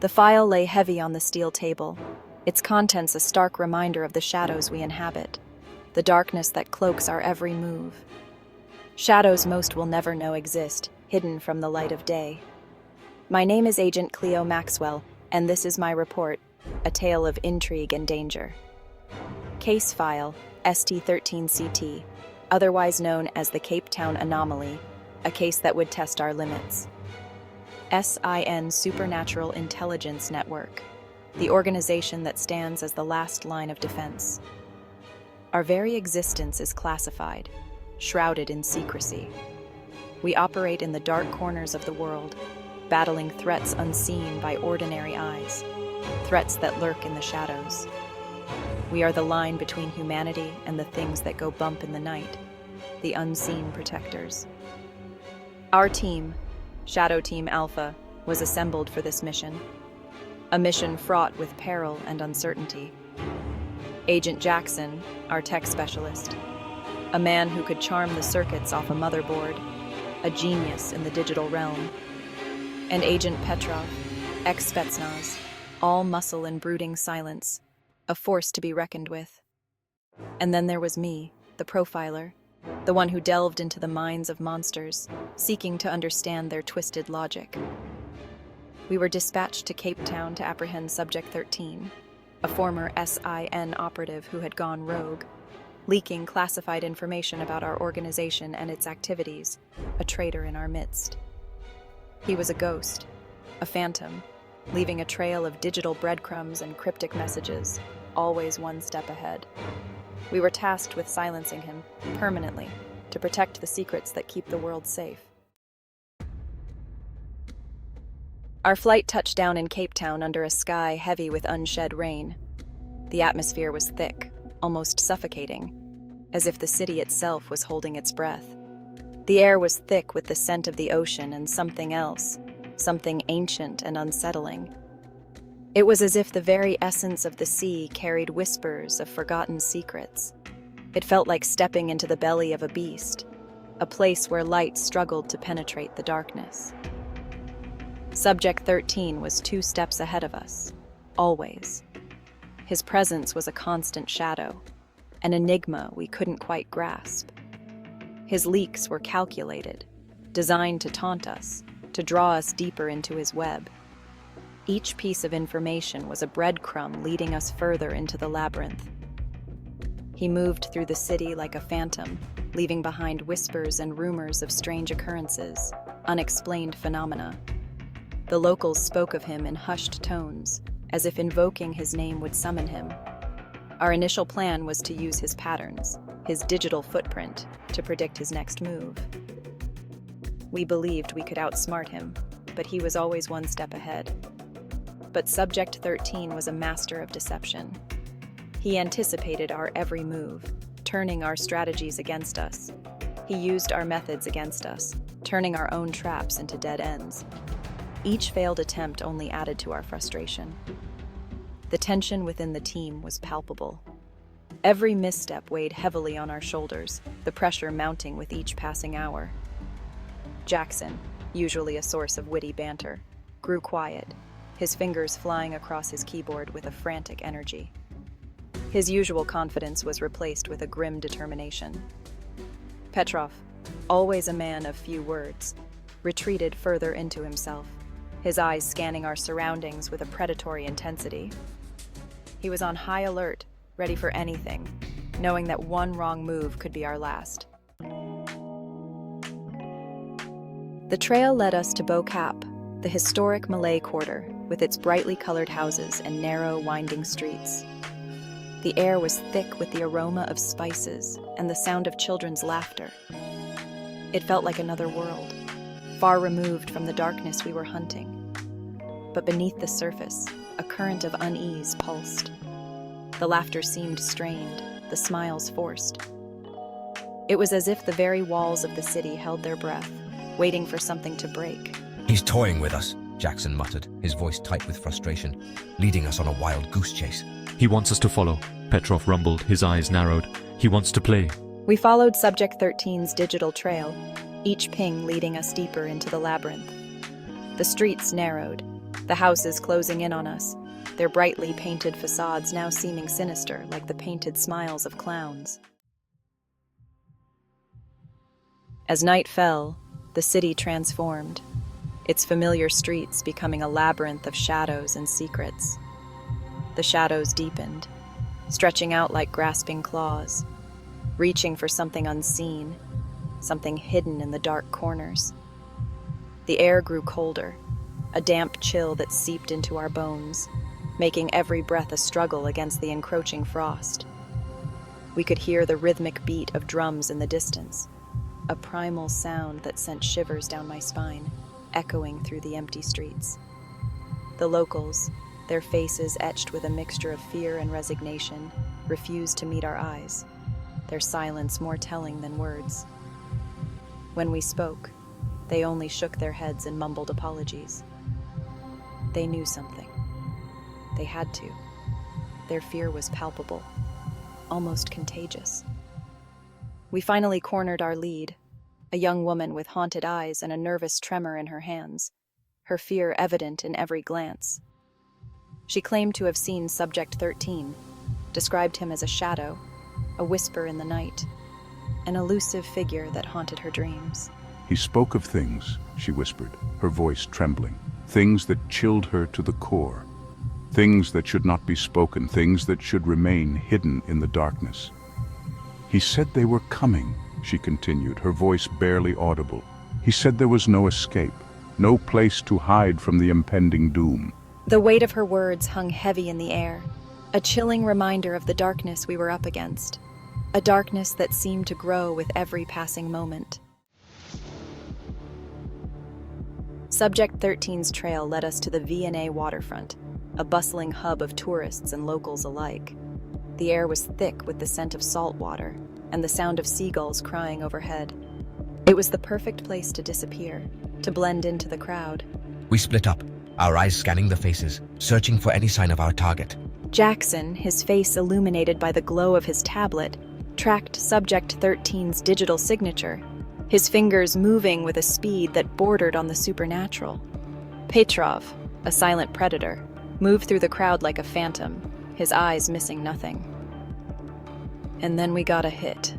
The file lay heavy on the steel table, its contents a stark reminder of the shadows we inhabit, the darkness that cloaks our every move. Shadows most will never know exist, hidden from the light of day. My name is Agent Cleo Maxwell, and this is my report, a tale of intrigue and danger. Case file ST13CT, otherwise known as the Cape Town Anomaly, a case that would test our limits. S.I.N Supernatural Intelligence Network, the organization that stands as the last line of defense. Our very existence is classified, shrouded in secrecy. We operate in the dark corners of the world, battling threats unseen by ordinary eyes, threats that lurk in the shadows. We are the line between humanity and the things that go bump in the night, the unseen protectors. Our team, Shadow Team Alpha, was assembled for this mission, a mission fraught with peril and uncertainty. Agent Jackson, our tech specialist, a man who could charm the circuits off a motherboard, a genius in the digital realm, and Agent Petrov, ex-Spetsnaz, all muscle and brooding silence, a force to be reckoned with. And then there was me, the profiler, the one who delved into the minds of monsters, seeking to understand their twisted logic. We were dispatched to Cape Town to apprehend Subject 13, a former S.I.N operative who had gone rogue, leaking classified information about our organization and its activities, a traitor in our midst. He was a ghost, a phantom, leaving a trail of digital breadcrumbs and cryptic messages, always one step ahead. We were tasked with silencing him, permanently, to protect the secrets that keep the world safe. Our flight touched down in Cape Town under a sky heavy with unshed rain. The atmosphere was thick, almost suffocating, as if the city itself was holding its breath. The air was thick with the scent of the ocean and something else, something ancient and unsettling. It was as if the very essence of the sea carried whispers of forgotten secrets. It felt like stepping into the belly of a beast, a place where light struggled to penetrate the darkness. Subject 13 was 2 steps ahead of us, always. His presence was a constant shadow, an enigma we couldn't quite grasp. His leaks were calculated, designed to taunt us, to draw us deeper into his web. Each piece of information was a breadcrumb leading us further into the labyrinth. He moved through the city like a phantom, leaving behind whispers and rumors of strange occurrences, unexplained phenomena. The locals spoke of him in hushed tones, as if invoking his name would summon him. Our initial plan was to use his patterns, his digital footprint, to predict his next move. We believed we could outsmart him, but he was always one step ahead. But Subject 13 was a master of deception. He anticipated our every move, turning our strategies against us. He used our methods against us, turning our own traps into dead ends. Each failed attempt only added to our frustration. The tension within the team was palpable. Every misstep weighed heavily on our shoulders, the pressure mounting with each passing hour. Jackson, usually a source of witty banter, grew quiet, his fingers flying across his keyboard with a frantic energy. His usual confidence was replaced with a grim determination. Petrov, always a man of few words, retreated further into himself, his eyes scanning our surroundings with a predatory intensity. He was on high alert, ready for anything, knowing that one wrong move could be our last. The trail led us to Bo-Kaap, the historic Malay quarter, with its brightly colored houses and narrow, winding streets. The air was thick with the aroma of spices and the sound of children's laughter. It felt like another world, far removed from the darkness we were hunting. But beneath the surface, a current of unease pulsed. The laughter seemed strained, the smiles forced. It was as if the very walls of the city held their breath, waiting for something to break. "He's toying with us," Jackson muttered, his voice tight with frustration, "leading us on a wild goose chase." "He wants us to follow," Petrov rumbled, his eyes narrowed. "He wants to play." We followed Subject 13's digital trail, each ping leading us deeper into the labyrinth. The streets narrowed, The houses closing in on us, their brightly painted facades now seeming sinister like the painted smiles of clowns. As night fell, the city transformed, its familiar streets becoming a labyrinth of shadows and secrets. The shadows deepened, stretching out like grasping claws, reaching for something unseen, something hidden in the dark corners. The air grew colder, a damp chill that seeped into our bones, making every breath a struggle against the encroaching frost. We could hear the rhythmic beat of drums in the distance, a primal sound that sent shivers down my spine, echoing through the empty streets. The locals, their faces etched with a mixture of fear and resignation, refused to meet our eyes, their silence more telling than words. When we spoke, they only shook their heads and mumbled apologies. They knew something. They had to. Their fear was palpable, almost contagious. We finally cornered our lead, a young woman with haunted eyes and a nervous tremor in her hands, her fear evident in every glance. She claimed to have seen Subject 13, described him as a shadow, a whisper in the night, an elusive figure that haunted her dreams. He spoke of things, she whispered, her voice trembling, things that chilled her to the core, things that should not be spoken, things that should remain hidden in the darkness. He said they were coming, she continued, her voice barely audible. He said there was no escape, no place to hide from the impending doom. The weight of her words hung heavy in the air, a chilling reminder of the darkness we were up against, a darkness that seemed to grow with every passing moment. Subject 13's trail led us to the V&A Waterfront, a bustling hub of tourists and locals alike. The air was thick with the scent of salt water and the sound of seagulls crying overhead. It was the perfect place to disappear, to blend into the crowd. We split up, our eyes scanning the faces, searching for any sign of our target. Jackson, his face illuminated by the glow of his tablet, tracked Subject 13's digital signature, his fingers moving with a speed that bordered on the supernatural. Petrov, a silent predator, moved through the crowd like a phantom, his eyes missing nothing. And then we got a hit.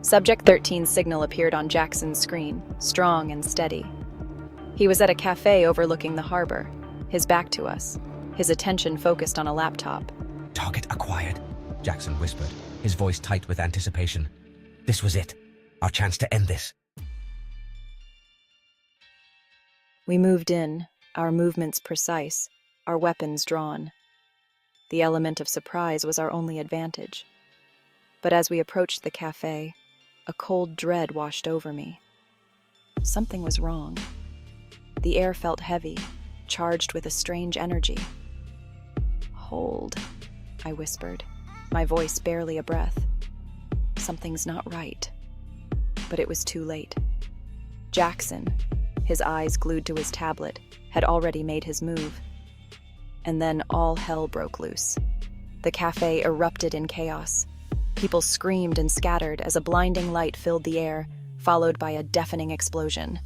Subject 13's signal appeared on Jackson's screen, strong and steady. He was at a café overlooking the harbor, his back to us, his attention focused on a laptop. Target acquired, Jackson whispered, his voice tight with anticipation. This was it, our chance to end this. We moved in, our movements precise, our weapons drawn. The element of surprise was our only advantage. But as we approached the café, a cold dread washed over me. Something was wrong. The air felt heavy, charged with a strange energy. "Hold," I whispered, my voice barely a breath. Something's not right. But it was too late. Jackson, his eyes glued to his tablet, had already made his move. And then all hell broke loose. The café erupted in chaos. People screamed and scattered as a blinding light filled the air, followed by a deafening explosion.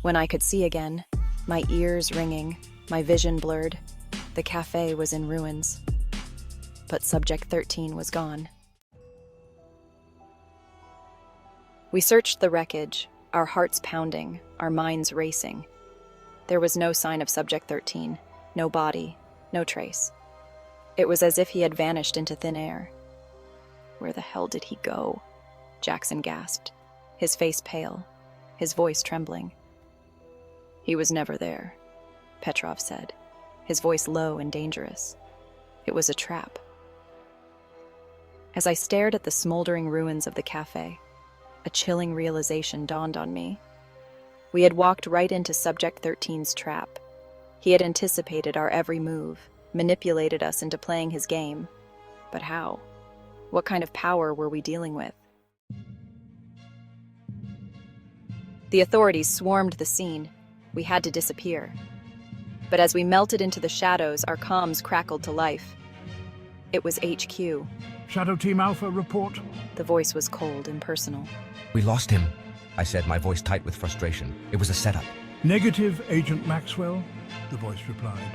When I could see again, my ears ringing, my vision blurred, the café was in ruins. But Subject 13 was gone. We searched the wreckage, our hearts pounding, our minds racing. There was no sign of Subject 13, no body, no trace. It was as if he had vanished into thin air. "Where the hell did he go?" Jackson gasped, his face pale, his voice trembling. "He was never there," Petrov said, his voice low and dangerous. It was a trap. As I stared at the smoldering ruins of the café, a chilling realization dawned on me. We had walked right into Subject 13's trap. He had anticipated our every move, manipulated us into playing his game. But how? What kind of power were we dealing with? The authorities swarmed the scene. We had to disappear. But as we melted into the shadows, our comms crackled to life. It was HQ. Shadow Team Alpha, report. The voice was cold, impersonal. We lost him, I said, my voice tight with frustration. It was a setup. Negative, Agent Maxwell. the voice replied.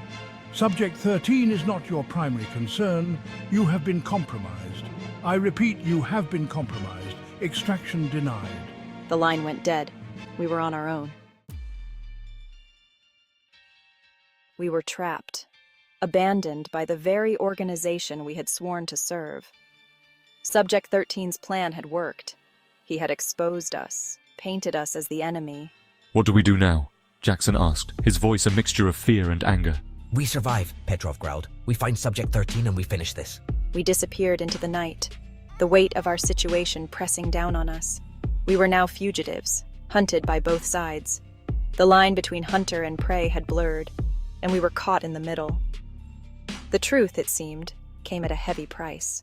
Subject 13 is not your primary concern. You have been compromised. I repeat, you have been compromised. Extraction denied. The line went dead. We were on our own. We were trapped, abandoned by the very organization we had sworn to serve. Subject 13's plan had worked. He had exposed us, painted us as the enemy. What do we do now? Jackson asked, his voice a mixture of fear and anger. We survive, Petrov growled. We find Subject 13 and we finish this. We disappeared into the night, the weight of our situation pressing down on us. We were now fugitives, hunted by both sides. The line between hunter and prey had blurred, and we were caught in the middle. The truth, it seemed, came at a heavy price.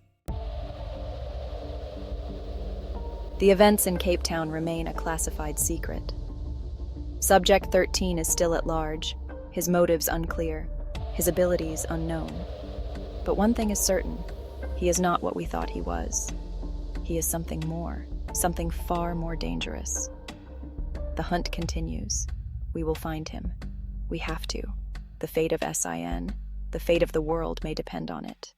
The events in Cape Town remain a classified secret. Subject 13 is still at large, his motives unclear, his abilities unknown. But one thing is certain, he is not what we thought he was. He is something more, something far more dangerous. The hunt continues. We will find him. We have to. The fate of S.I.N., the fate of the world may depend on it.